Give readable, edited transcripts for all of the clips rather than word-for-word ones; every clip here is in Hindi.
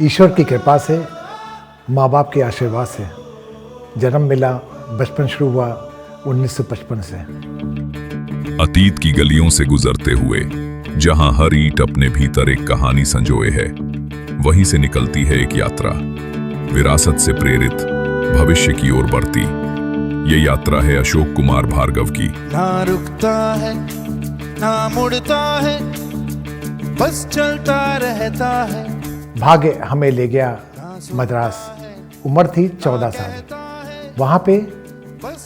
ईश्वर की कृपा से, माँ बाप के आशीर्वाद से जन्म मिला, बचपन शुरू हुआ 1955 से। अतीत की गलियों से गुजरते हुए जहां हर ईंट अपने भीतर एक कहानी संजोए है, वहीं से निकलती है एक यात्रा, विरासत से प्रेरित भविष्य की ओर बढ़ती। ये यात्रा है अशोक कुमार भार्गव की। ना रुकता है ना मुड़ता है, बस चलता रहता है। भाग्य हमें ले गया मद्रास। उम्र थी 14 साल। वहाँ पे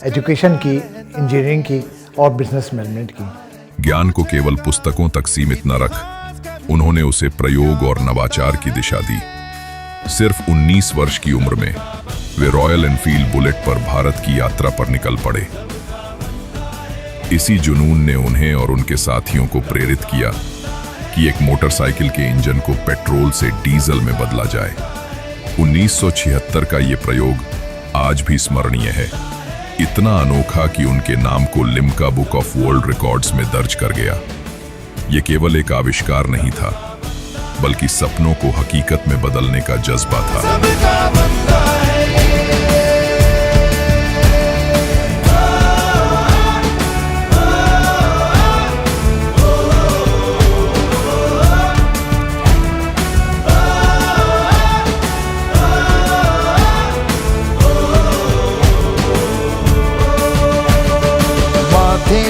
एजुकेशन की, इंजीनियरिंग की और बिजनेस मैनेजमेंट की। ज्ञान को केवल पुस्तकों तक सीमित न रख, उन्होंने उसे प्रयोग और नवाचार की दिशा दी। सिर्फ 19 वर्ष की उम्र में वे रॉयल एनफील्ड बुलेट पर भारत की यात्रा पर निकल पड़े। इसी जुनून ने उन्हें और उनके साथियों को प्रेरित किया कि एक मोटरसाइकिल के इंजन को पेट्रोल से डीजल में बदला जाए। 1976 का ये प्रयोग आज भी स्मरणीय है, इतना अनोखा कि उनके नाम को Limca book of world records में दर्ज कर गया। ये केवल एक आविष्कार नहीं था, बल्कि सपनों को हकीकत में बदलने का जज्बा था। सबका बंदा है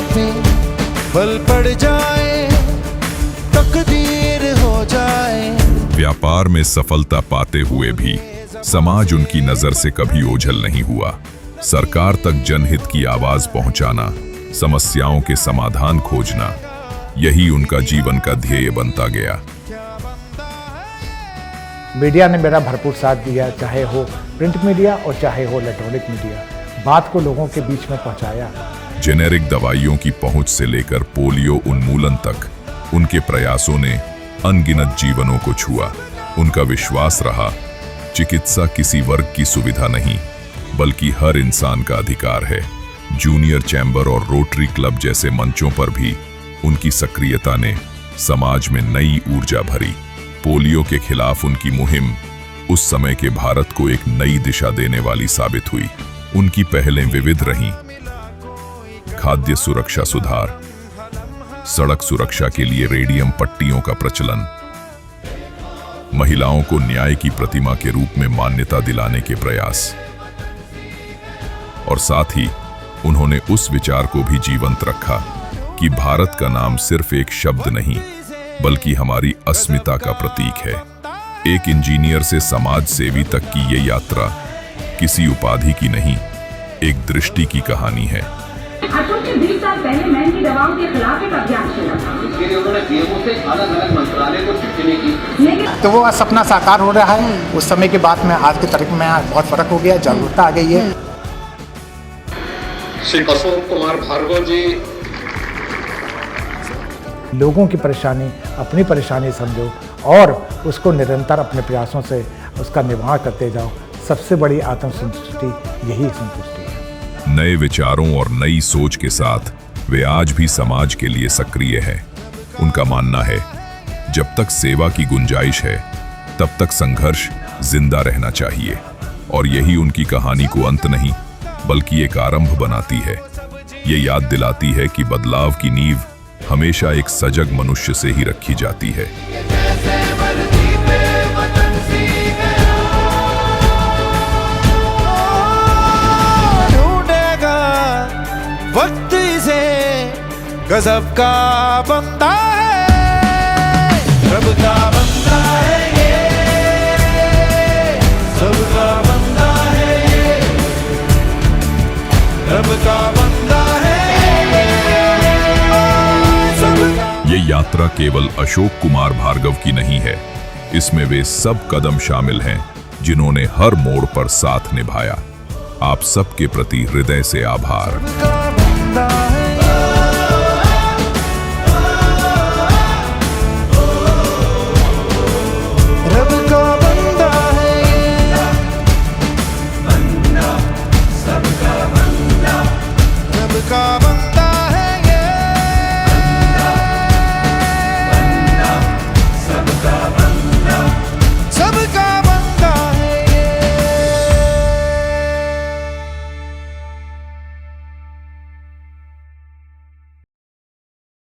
पे बल पड़ जाए, तकदीर हो जाए। व्यापार में सफलता पाते हुए भी समाज उनकी नजर से कभी ओझल नहीं हुआ। सरकार तक जनहित की आवाज पहुंचाना, समस्याओं के समाधान खोजना, यही उनका जीवन का ध्येय बनता गया। मीडिया ने मेरा भरपूर साथ दिया, चाहे हो प्रिंट मीडिया और चाहे हो इलेक्ट्रॉनिक मीडिया। बात को लोगों के बीच में पहुंचाया। जेनेरिक दवाइयों की पहुंच से लेकर पोलियो उन्मूलन तक उनके प्रयासों ने अनगिनत जीवनों को छुआ। उनका विश्वास रहा, चिकित्सा किसी वर्ग की सुविधा नहीं, बल्कि हर इंसान का अधिकार है। जूनियर चैम्बर और रोटरी क्लब जैसे मंचों पर भी उनकी सक्रियता ने समाज में नई ऊर्जा भरी। पोलियो के खिलाफ उनकी मुहिम उस समय के भारत को एक नई दिशा देने वाली साबित हुई। उनकी पहलें विविध रहीं। खाद्य सुरक्षा सुधार, सड़क सुरक्षा के लिए रेडियम पट्टियों का प्रचलन, महिलाओं को न्याय की प्रतिमा के रूप में मान्यता दिलाने के प्रयास, और साथ ही उन्होंने उस विचार को भी जीवंत रखा कि भारत का नाम सिर्फ एक शब्द नहीं, बल्कि हमारी अस्मिता का प्रतीक है। एक इंजीनियर से समाज सेवी तक की ये यात्रा किसी उपाधि की नहीं, एक दृष्टि की कहानी है। अशोक ने 20 साल पहले मैन की दवाओं के खिलाफ एक अभियान चला था। इसके लिए उन्होंने पीएमओ से अलग-अलग मंत्रालय को चिट्ठी की। तो वो सपना साकार हो रहा है। उस समय के बाद में आज की तारीख में बहुत फर्क हो गया, जागरूकता आ गई है। श्री अशोक कुमार भार्गव जी, लोगों की परेशानी अपनी परेशानी समझो और उसको निरंतर अपने प्रयासों से उसका निर्वाह करते जाओ। सबसे बड़ी आत्मसंतुष्टि यही संतुष्टि है। नए विचारों और नई सोच के साथ वे आज भी समाज के लिए सक्रिय हैं। उनका मानना है, जब तक सेवा की गुंजाइश है, तब तक संघर्ष जिंदा रहना चाहिए, और यही उनकी कहानी को अंत नहीं, बल्कि एक आरंभ बनाती है। ये याद दिलाती है कि बदलाव की नींव हमेशा एक सजग मनुष्य से ही रखी जाती है। वक्त से गजब का बंदा है, रब का बंदा है ये, सबका बंदा है ये, रब का बंदा है ये। ये यात्रा केवल अशोक कुमार भार्गव की नहीं है, इसमें वे सब कदम शामिल हैं जिन्होंने हर मोड़ पर साथ निभाया। आप सबके प्रति हृदय से आभार। रब का बंदा है, बंदा सबका बंदा, रब का बंदा।